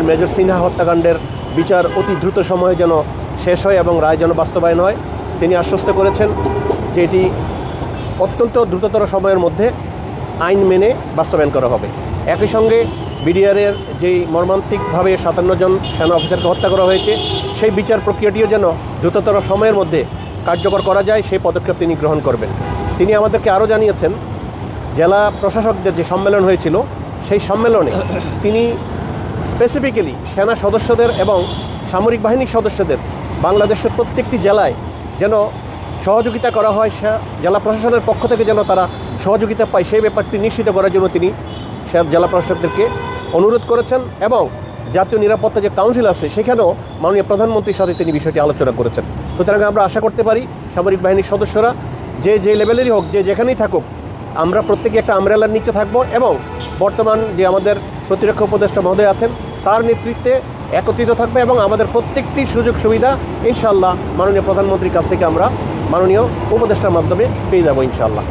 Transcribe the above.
Major Sinha হত্যাকাণ্ডের বিচার অতি দ্রুত সময়ে যেন শেষ হয় এবং রায় যেন বাস্তবায়ন হয়। তিনি আশ্বস্ত করেছেন যে এটি অত্যন্ত দ্রুততর সময়ের মধ্যে আইন মেনে বাস্তবায়ন করা হবে। একই সঙ্গে বিডিআরের যেই মর্মান্তিকভাবে 57 জন সেনা অফিসারকে হত্যা করা হয়েছে সেই বিচার প্রক্রিয়াটিও যেন দ্রুততর সময়ের মধ্যে কার্যকর করা যায় সেই পদক্ষেপ তিনি গ্রহণ করবেন। তিনি আমাদেরকে আরও জানিয়েছেন জেলা প্রশাসকদের যে সম্মেলন হয়েছিল সেই সম্মেলনে তিনি স্পেসিফিক্যালি সেনা সদস্যদের এবং সামরিক বাহিনীর সদস্যদের বাংলাদেশের প্রত্যেকটি জেলায় যেন সহযোগিতা করা হয়, জেলা প্রশাসনের পক্ষ থেকে যেন তারা সহযোগিতা পায় সেই ব্যাপারটি নিশ্চিত করার জন্য তিনি জেলা প্রশাসকদেরকে অনুরোধ করেছেন এবং জাতীয় নিরাপত্তা যে কাউন্সিল আছে সেখানেও মাননীয় প্রধানমন্ত্রীর সাথে তিনি বিষয়টি আলোচনা করেছেন। সুতরাং আমরা আশা করতে পারি সামরিক বাহিনীর সদস্যরা যে লেভেলেরই হোক, যেখানেই থাকুক, আমরা প্রত্যেকে একটা আমব্রেলার নিচে থাকব এবং বর্তমান যে আমাদের প্রতিরক্ষা উপদেষ্টা মহোদয় আছেন তার নেতৃত্বে একত্রিত থাকবে এবং আমাদের প্রত্যেকটি সুযোগ সুবিধা ইনশাআল্লাহ মাননীয় প্রধানমন্ত্রীর কাছ থেকে আমরা মাননীয় উপদেষ্টার মাধ্যমে পেয়ে যাব ইনশাআল্লাহ।